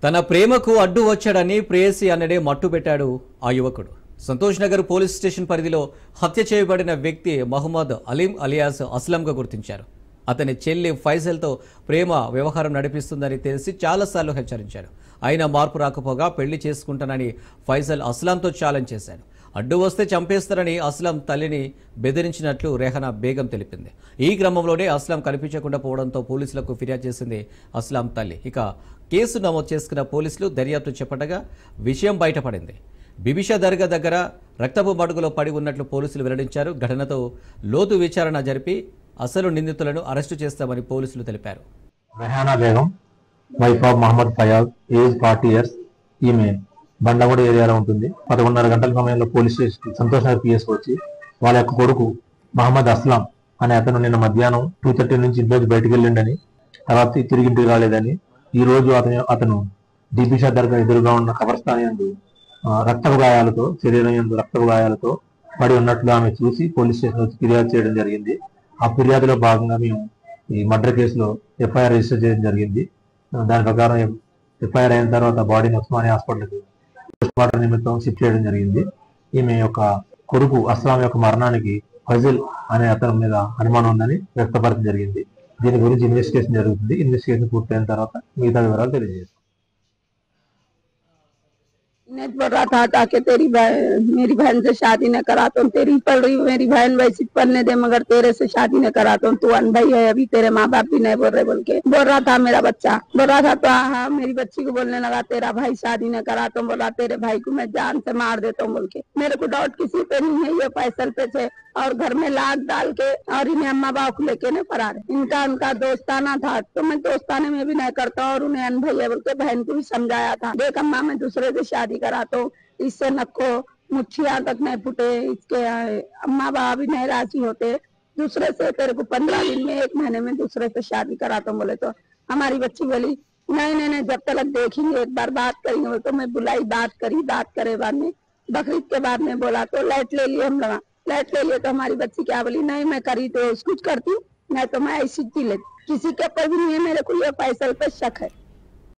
తన ప్రేమకు అడ్డు వచ్చాడని ప్రేయసి అన్నడే మట్టుబెట్టాడు ఆ యువకుడు. సంతోష్ నగర్ పోలీస్ స్టేషన్ పరిధిలో హత్య చేయబడిన వ్యక్తి మహమ్మద్ అలీం అలియాస్ అస్లంగా గుర్తించారు. అతని చెల్లి ఫైజల్తో ప్రేమ వ్యవహారం నడిపిస్తుందని తెలిసి చాలాసార్లు హెచ్చరించాడు. అయినా మార్పు రాకపోగా పెళ్లి చేసుకుంటానని ఫైజల్ అస్లాంతో ఛాలెంజ్ చేశాడు. అడ్డు వస్తే చంపేస్తారని అస్లాం తల్లిని బెదిరించినట్లు రెహనా బేగం తెలిపింది. ఈ క్రమంలోనే అస్లాం కనిపించకుండా పోవడంతో పోలీసులకు ఫిర్యాదు చేసింది అస్లాం తల్లి. ఇక కేసు నమోదు చేసుకున్న పోలీసులు దర్యాప్తు చేపట్టగా విషయం బయటపడింది. బిబిషా దర్గా దగ్గర రక్తపు మడుగులో పడి ఉన్నట్లు పోలీసులు వెల్లడించారు. ఘటనతో లోతు విచారణ జరిపి అసలు నిందితులను అరెస్టు చేస్తామని పోలీసులు తెలిపారు. Rehana Begum, wife of Mohammed Fayaz, age 40 years. ఈమె బండగూడ ఏరియాలో ఉంటుంది. 11:30 గంటల సమయంలో police station Santosh Nagar PS వచ్చి వాళ్ళ యొక్క కొడుకు మహమ్మద్ అస్లాం అనే అతను నిన్న మధ్యాహ్నం 2:30 నుంచి ఇంట్లోకి బయటకు వెళ్ళిండని, తర్వాత తిరిగి ఇంటికి రాలేదని, ఈ రోజు అతను బిబిషా దర్గా ఎదురుగా ఉన్న కబర్స్థాన్ యందు రక్తపు గాయాలతో, శరీరం యందు రక్తపు గాయాలతో పడి ఉన్నట్లు ఆమె చూసి పోలీస్ స్టేషన్ వచ్చి ఫిర్యాదు చేయడం జరిగింది. ఆ ఫిర్యాదులో భాగంగా మేము ఈ మర్డర్ కేసులో ఎఫ్ఐఆర్ రిజిస్టర్ చేయడం జరిగింది. దాని ప్రకారం ఎఫ్ఐఆర్ అయిన తర్వాత బాడీని ఉస్మానియా హాస్పిటల్కి పోస్ట్మార్టం నిమిత్తం షిఫ్ట్ చేయడం జరిగింది. ఈమె యొక్క కొడుకు అస్లాం యొక్క మరణానికి ఫజిల్ అనే అతని మీద అనుమానం ఉందని వ్యక్తపరచడం జరిగింది. దీని గురించి ఇన్వెస్టిగేషన్ జరుగుతుంది. ఇన్వెస్టిగేషన్ పూర్తయిన తర్వాత మిగతా వివరాలు తెలియజేస్తాం. नेट बोल रहा था कि मेरी बहन से शादी न करा तो तेरी पढ़ रही मेरी बहन वैसी पढ़ने दे मगर तेरे से शादी न करा तो तू अनभाई है, अभी तेरे माँ बाप भी नहीं बोल रहे बोल के बोल रहा था। मेरा बच्चा बोल रहा था तो हाँ मेरी बच्ची को बोलने लगा तेरा भाई शादी न करा तो बोला तेरे भाई को मैं जान से मार देता हूँ बोल के। मेरे को डाउट किसी पे नहीं है, ये फैसल पे से और घर में लाग डाल के और इन्हें अम्मा बाप को लेके नहीं फरार है। उनका दोस्ताना था तो मैं दोस्ताने में भी नहीं करता और उन्हें अनभाई है बोल के बहन को भी समझाया था। देख अम्मा मैं दूसरे से शादी करा तो इससे नक्को मुठिया तक नहीं फूटे, इसके अम्मा बाप भी नहीं राजी होते, दूसरे से तेरे को 15 दिन में 1 महीने में दूसरे से शादी करा तो बोले तो हमारी बच्ची बोली नहीं नहीं नहीं जब तक देखेंगे एक बार बात करेंगे बोले तो मैं बुलाई बात करे बाद में बकरीद के बाद में बोला तो लाइट ले लिए हम लगा लाइट ले लिए तो हमारी बच्ची क्या बोली नहीं मैं करी तो कुछ करती नहीं तो मैं ऐसी थी लेती, किसी के ऊपर भी नहीं है, मेरे को ये फैसल पे शक है।